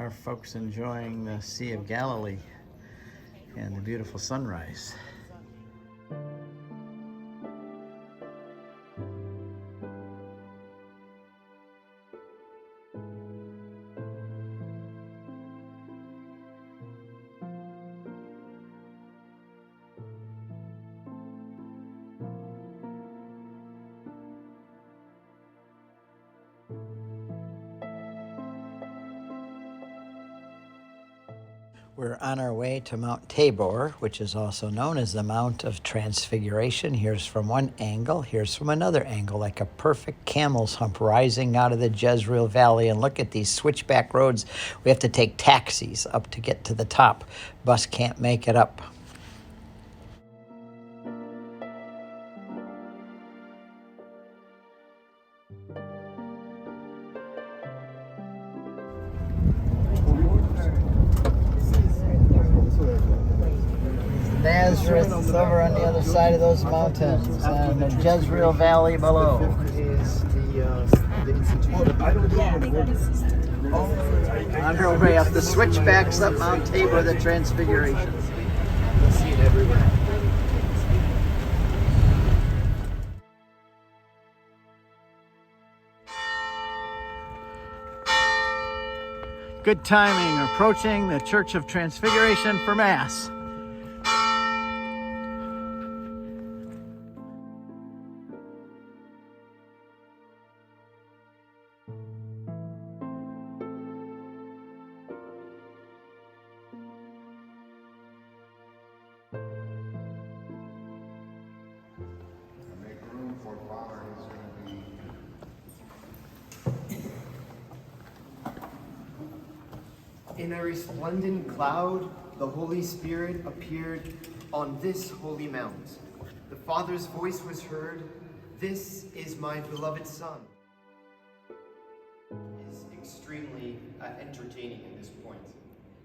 Our folks enjoying the Sea of Galilee and the beautiful sunrise. We're on our way to Mount Tabor, which is also known as the Mount of Transfiguration. Here's from one angle, here's from another angle, like a perfect camel's hump rising out of the Jezreel Valley. And look at these switchback roads. We have to take taxis up to get to the top. Bus can't make it up. Nazareth is over on the other side of those mountains, and the Jezreel Valley below. On our way up the switchbacks up Mount Tabor, the Transfiguration. You'll see it everywhere. Good timing, approaching the Church of Transfiguration for Mass. Make room for Father. He's going to be. In a resplendent cloud, the Holy Spirit appeared on this holy mount. The Father's voice was heard, "This is my beloved Son." It's extremely entertaining at this point,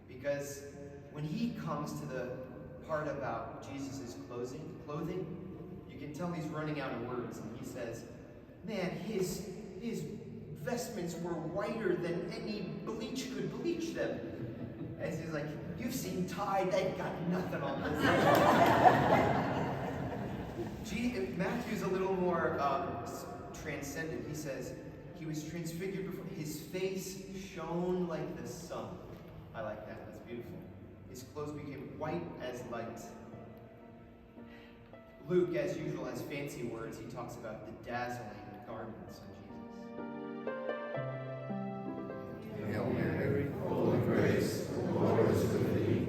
because when he comes to the part about Jesus' clothing, you can tell he's running out of words, and he says, "Man, his vestments were whiter than any bleach could bleach them." And he's like, "You've seen Tide, they've got nothing on this." Matthew's a little more transcendent. He says, he was transfigured before, his face shone like the sun. I like that, that's beautiful. His clothes became white as light. Luke, as usual, has fancy words. He talks about the dazzling garments of Jesus. Hail Mary, full of grace, the Lord is with thee.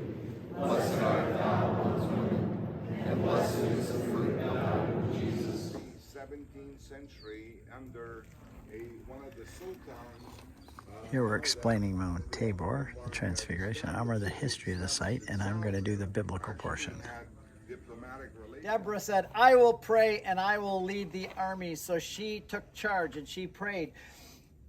Blessed art thou amongst women, and blessed is the fruit of thy womb, Jesus. 17th century, under one of the sultans. Here we're explaining Mount Tabor, the Transfiguration. I'm the history of the site, and I'm going to do the biblical portion. Deborah said, "I will pray and I will lead the army." So she took charge and she prayed.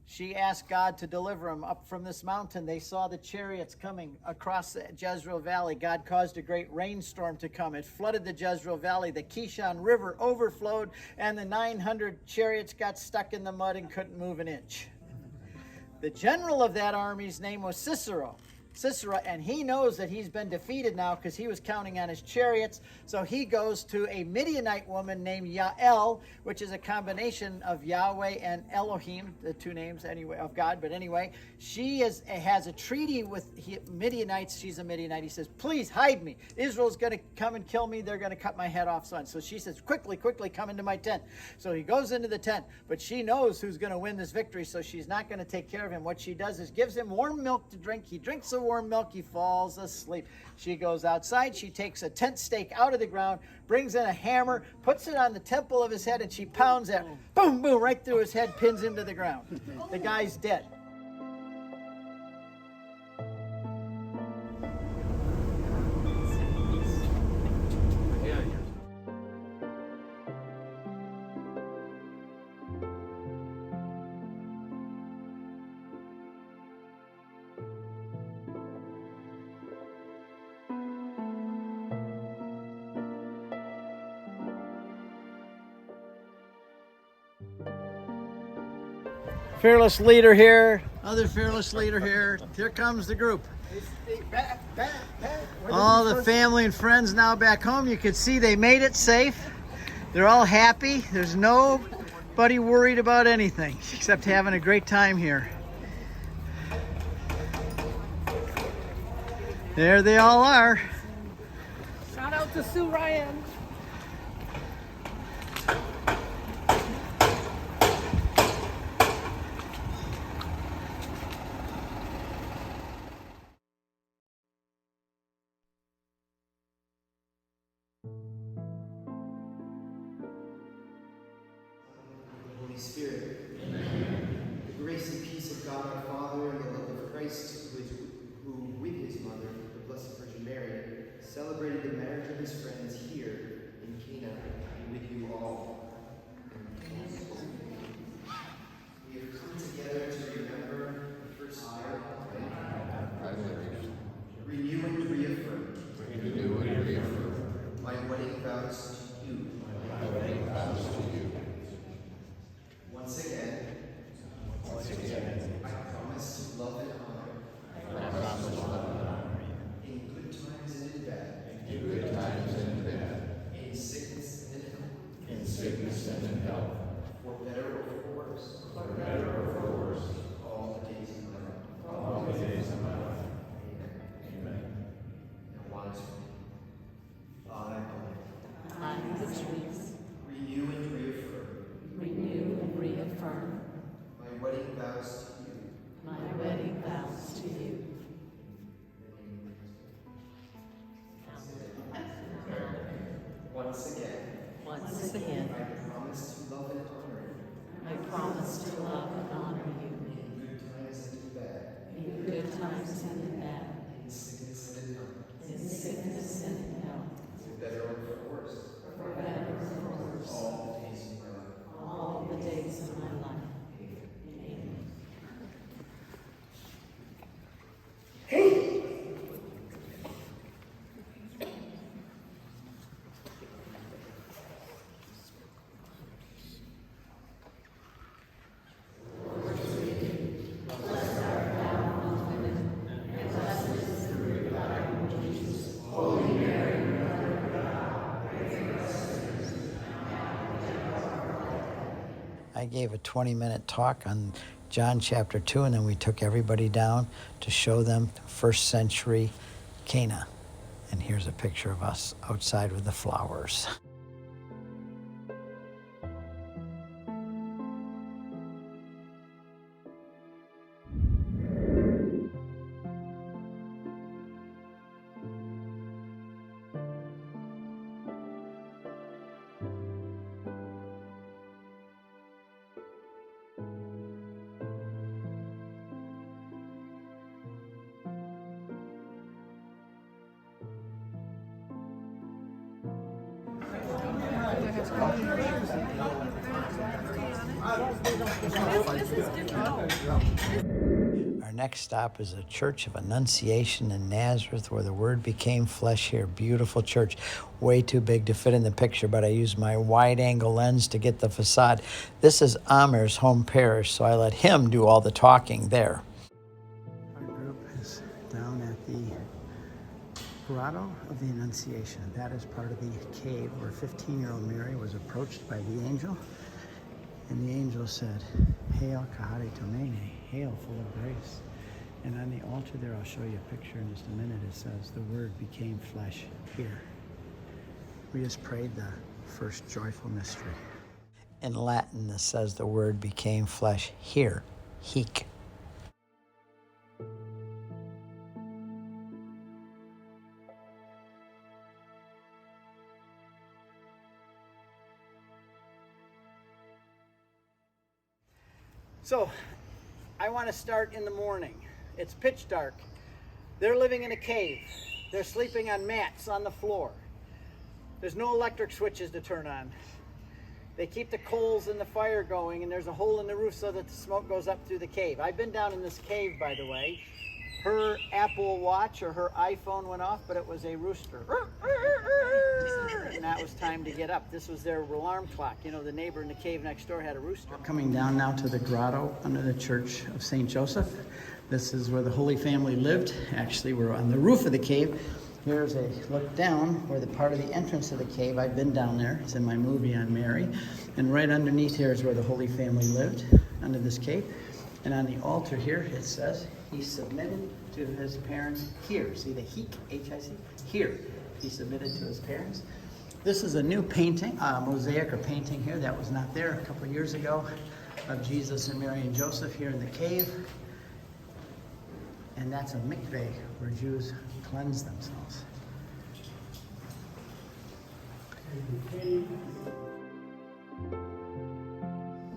She asked God to deliver them up from this mountain. They saw the chariots coming across the Jezreel Valley. God caused a great rainstorm to come. It flooded the Jezreel Valley. The Kishon River overflowed, and the 900 chariots got stuck in the mud and couldn't move an inch. The general of that army's name was Sisera, and he knows that he's been defeated now because he was counting on his chariots. So he goes to a Midianite woman named Yael, which is a combination of Yahweh and Elohim, the two names anyway of God. But anyway, she has a treaty with Midianites. She's a Midianite. He says, "Please hide me. Israel's going to come and kill me. They're going to cut my head off, son." So she says, quickly, come into my tent. So he goes into the tent, but she knows who's going to win this victory, so she's not going to take care of him. What she does is gives him warm milk to drink. He drinks the warm milk. He falls asleep. She goes outside. She takes a tent stake out of the ground, brings in a hammer, puts it on the temple of his head, and she pounds it. Boom, boom, right through his head, pins him to the ground. The guy's dead. Fearless leader here Other fearless leader here. Here comes the group. All the family and friends now back home. You can see they made it safe. They're all happy. There's nobody worried about anything except having a great time here. There they all are. Shout out to Sue Ryan. Holy Spirit. Amen. The grace and peace of God our Father and the love of Christ, who with his mother, the Blessed Virgin Mary, celebrated the marriage of his friends here in Cana, and with you all. We have come together to remember the first marriage. Renew and reaffirm. My wedding vows to you. Once again, I promise to love and honor. In good times and in bad. In sickness and in health. For better or for worse. All the days of my life. Amen. Now watch me. I, Patrice, Renew and reaffirm my wedding vows to you. my wedding vows to you. Once again, I promise to love and honor you. I promise to love and honor you In good times and in bad. in good times and in bad, In sickness and in health. in sickness and in health, For better or for worse. for better or for worse, All the days of my life. all the days of my life. Amen. I gave a 20-minute talk on John chapter 2, and then we took everybody down to show them first century Cana. And here's a picture of us outside with the flowers. Our next stop is a Church of Annunciation in Nazareth, where the Word became flesh here. Beautiful church, way too big to fit in the picture, but I used my wide-angle lens to get the facade. This is Amir's home parish, so I let him do all the talking there. Our group is down at the Grotto of the Annunciation. That is part of the cave where 15-year-old Mary was approached by the angel. And the angel said, "Hail, Kahari Tomene, hail, full of grace." And on the altar there, I'll show you a picture in just a minute. It says, "The Word became flesh here." We just prayed the first joyful mystery. In Latin, this says, "The Word became flesh here, hic." So, I want to start in the morning. It's pitch dark. They're living in a cave. They're sleeping on mats on the floor. There's no electric switches to turn on. They keep the coals in the fire going, and there's a hole in the roof so that the smoke goes up through the cave. I've been down in this cave, by the way. her Apple Watch or her iPhone went off, but it was a rooster. And that was time to get up. This was their alarm clock. You know, the neighbor in the cave next door had a rooster. Coming down now to the grotto under the Church of St. Joseph. This is where the Holy Family lived. Actually, we're on the roof of the cave. Here's a look down where the part of the entrance of the cave. I've been down there. It's in my movie on Mary. And right underneath here is where the Holy Family lived, under this cave. And on the altar here, it says, he submitted to his parents here. See the heek, H-I-C? Here. He submitted to his parents. This is a new painting, mosaic or painting here that was not there a couple of years ago of Jesus and Mary and Joseph here in the cave. And that's a mikveh where Jews cleanse themselves.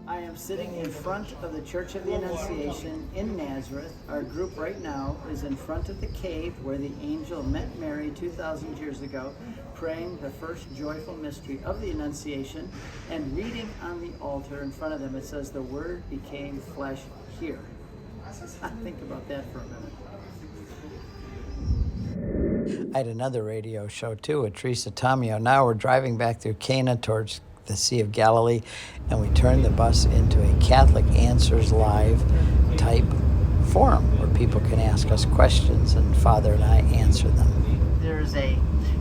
I am sitting in front of the Church of the Annunciation in Nazareth. Our group right now is in front of the cave where the angel met Mary 2,000 years ago, praying the first joyful mystery of the Annunciation, and reading on the altar in front of them, it says, the Word became flesh here. Think about that for a minute. I had another radio show too with Teresa Tomeo. Now we're driving back through Cana towards the Sea of Galilee, and we turned the bus into a Catholic Answers Live type forum where people can ask us questions and Father and I answer them. There's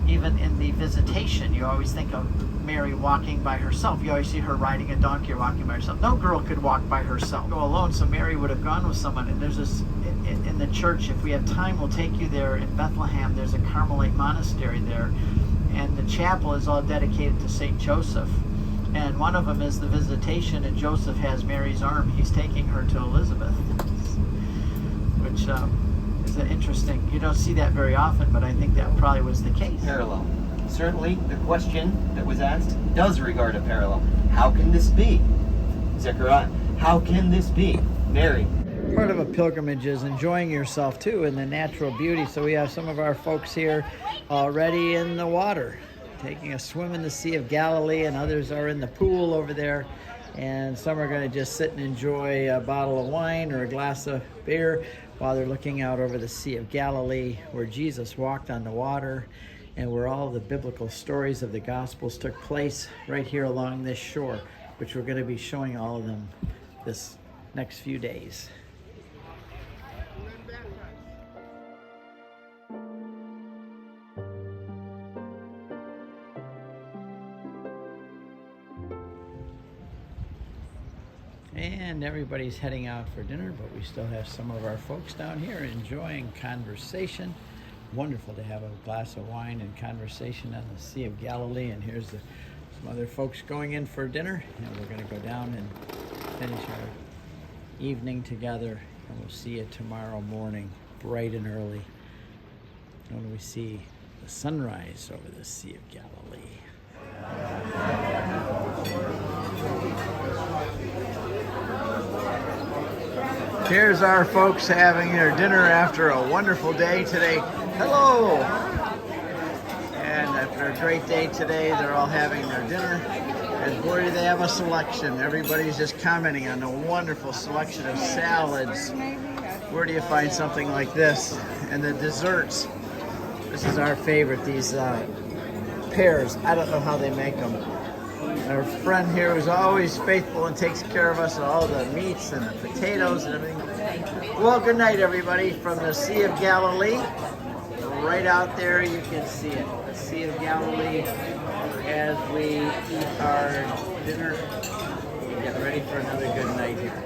even in the Visitation, you always think of Mary walking by herself. You always see her riding a donkey or walking by herself. No girl could walk by herself, go alone, so Mary would have gone with someone. And there's this, in the church, if we have time, we'll take you there in Bethlehem. There's a Carmelite monastery there, and the chapel is all dedicated to St. Joseph. And one of them is the Visitation, and Joseph has Mary's arm. He's taking her to Elizabeth, which is an interesting, you don't see that very often, but I think that probably was the case. Parallel. Certainly, the question that was asked does regard a parallel. How can this be? Zechariah, how can this be? Mary. Part of a pilgrimage is enjoying yourself too in the natural beauty. So we have some of our folks here already in the water, taking a swim in the Sea of Galilee, and others are in the pool over there. And some are going to just sit and enjoy a bottle of wine or a glass of beer while they're looking out over the Sea of Galilee, where Jesus walked on the water and where all the biblical stories of the Gospels took place right here along this shore, which we're going to be showing all of them this next few days. And everybody's heading out for dinner, but we still have some of our folks down here enjoying conversation. Wonderful to have a glass of wine and conversation on the Sea of Galilee. And here's some other folks going in for dinner, and we're going to go down and finish our evening together, and we'll see you tomorrow morning, bright and early, when we see the sunrise over the Sea of Galilee. Here's our folks having their dinner after a wonderful day today. Hello! And after a great day today, they're all having their dinner. And boy, do they have a selection. Everybody's just commenting on the wonderful selection of salads. Where do you find something like this? And the desserts. This is our favorite, these pears. I don't know how they make them. Our friend here who's always faithful and takes care of us with all the meats and the potatoes and everything. Well, good night, everybody, from the Sea of Galilee. Right out there, you can see it. The Sea of Galilee as we eat our dinner. Get ready for another good night here.